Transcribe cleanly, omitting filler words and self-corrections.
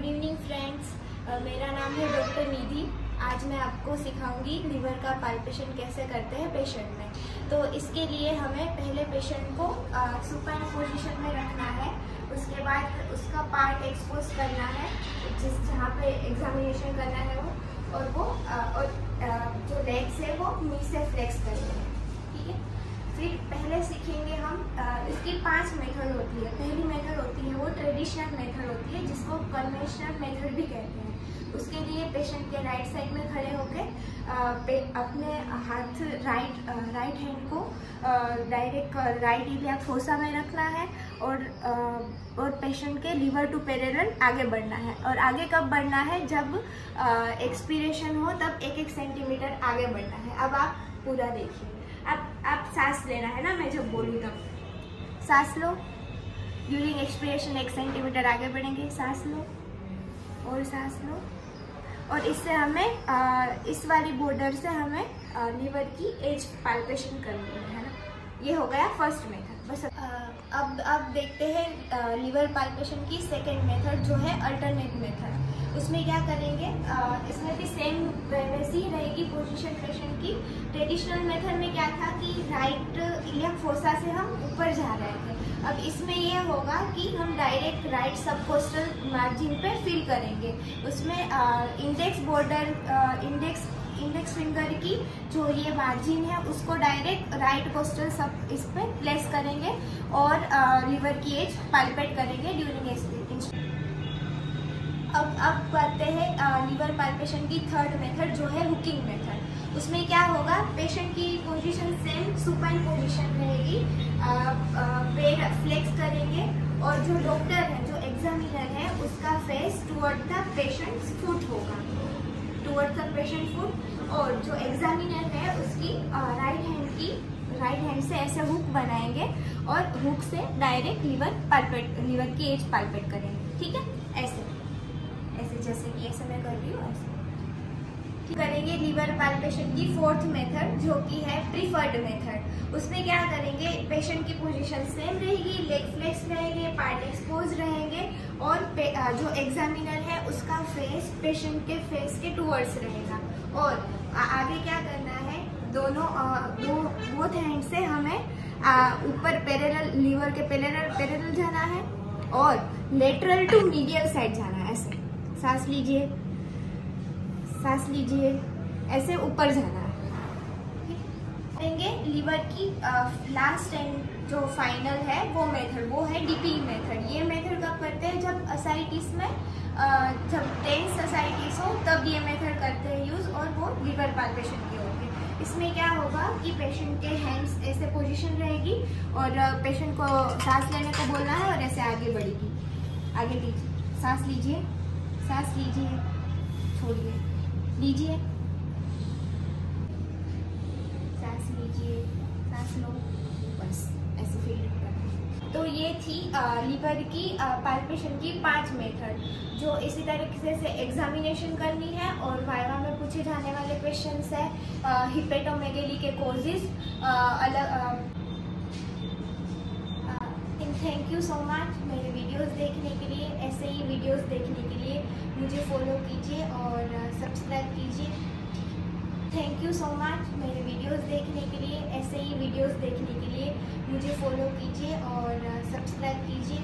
Good evening friends, मेरा नाम है डॉक्टर निधि। आज मैं आपको सिखाऊंगी लीवर का पाल्पेशन कैसे करते हैं पेशेंट में। तो इसके लिए हमें पहले पेशेंट को सुपाइन पोजीशन में रखना है। उसके बाद उसका पार्ट एक्सपोज करना है, जहाँ पे एग्जामिनेशन करना है वो, और जो लेग्स है वो नी से फ्लेक्स करना है। ठीक है, फिर पहले सीखेंगे हम। इसकी 5 मेथड होती है। पहली मेथड होती है वो ट्रेडिशनल मेथड होती है, जिसको कन्वेंशनल मेथड भी कहते हैं। उसके लिए पेशेंट के राइट साइड में खड़े होकर अपने हाथ राइट हैंड को डायरेक्ट राइट इलियाक फोसा में रखना है और पेशेंट के लीवर टू पैरेलल आगे बढ़ना है। और आगे कब बढ़ना है? जब एक्सपीरेशन हो तब 1-1 सेंटीमीटर आगे बढ़ना है। अब आप पूरा देखिए। अब सांस लेना है ना, मैं जब बोलूँ तब सांस लो। ड्यूरिंग एक्सपिरेशन 1 सेंटीमीटर आगे बढ़ेंगे। सांस लो और सांस लो। और इससे हमें इस वाली बॉर्डर से हमें लीवर की एज पाल्पेशन करनी है ना। ये हो गया फर्स्ट मेथड। बस अब देखते हैं लीवर पाल्पेशन की सेकेंड मेथड, जो है अल्टरनेट मेथड। उसमें क्या करेंगे? इसमें भी सेम वैसी ही रहेगी पोजीशन पेशेंट की। ट्रेडिशनल मेथड में क्या था कि राइट इलियक फोसा से हम ऊपर जा रहे थे। अब इसमें ये होगा कि हम डायरेक्ट राइट सबकोस्टल मार्जिन पे फील करेंगे। उसमें इंडेक्स बॉर्डर इंडेक्स फिंगर की जो ये मार्जिन है उसको डायरेक्ट राइट कोस्टल सब इस पे प्लेस करेंगे और लीवर की एज पाल्पेट करेंगे ड्यूरिंग एक्सपीरियंस। अब करते हैं लीवर पाल्पेशन की थर्ड मेथड, जो है हुकिंग मेथड। उसमें क्या होगा? पेशेंट की पोजीशन सेम सुपाइन पोजीशन रहेगी। पैर फ्लेक्स करेंगे और जो डॉक्टर है, जो एग्जामिनर है, उसका face toward the patients foot होगा, टुवर्ड द पेशेंट फुट। और जो एग्जामिनर है उसकी राइट हैंड से ऐसे हुक बनाएंगे और हुक से डायरेक्ट लीवर की एज पाल्पेट करेंगे। ठीक है, ऐसे जैसे कि ऐसे मैं कर रही हूँ, ऐसे करेंगे। लीवर पाल्पेशन की फोर्थ मेथड, जो कि है प्रीफर्ड मेथड। उसमें क्या करेंगे? पेशेंट की पोजीशन सेम रहेगी, लेग फ्लेक्स रहेंगे, पार्ट एक्सपोज रहेंगे और जो एग्जामिनर है उसका फेस पेशेंट के फेस के टुवर्ड्स रहेगा। और आगे क्या करना है? बोथ हैंड से हमें ऊपर पैरेलल, लीवर के पैरेलल जाना है और लेटरल टू मीडियल साइड जाना है। ऐसे सांस लीजिए, ऐसे ऊपर जाना है। लीवर की लास्ट एंड जो फाइनल है वो मेथड, वो है डीपी मेथड। ये मेथड कब करते हैं? जब असाइटिस में जब टेंस असाइटिस हो तब ये मेथड करते हैं यूज, और वो लीवर पाल्पेशन की होगी। इसमें क्या होगा कि पेशेंट के हैंड्स ऐसे पोजीशन रहेगी और पेशेंट को सांस लेने को बोलना है और ऐसे आगे बढ़ेगी। आगे लीजिए, सांस लीजिए, छोड़िए, लीजिए, सांस लीजिए, सांस लो, बस ऐसे फील करना। तो ये थी लीवर की पाल्पेशन की 5 मेथड, जो इसी तरीके से एग्जामिनेशन करनी है। और वाइवा में पूछे जाने वाले क्वेश्चंस है हिपेटोमेगेली के कॉजेज अलग। थैंक यू सो मच मेरे वीडियोस देखने के लिए। ऐसे ही वीडियोस देखने के लिए मुझे फॉलो कीजिए और सब्सक्राइब कीजिए। थैंक यू सो मच मेरे वीडियोस देखने के लिए। ऐसे ही वीडियोस देखने के लिए मुझे फॉलो कीजिए और सब्सक्राइब कीजिए।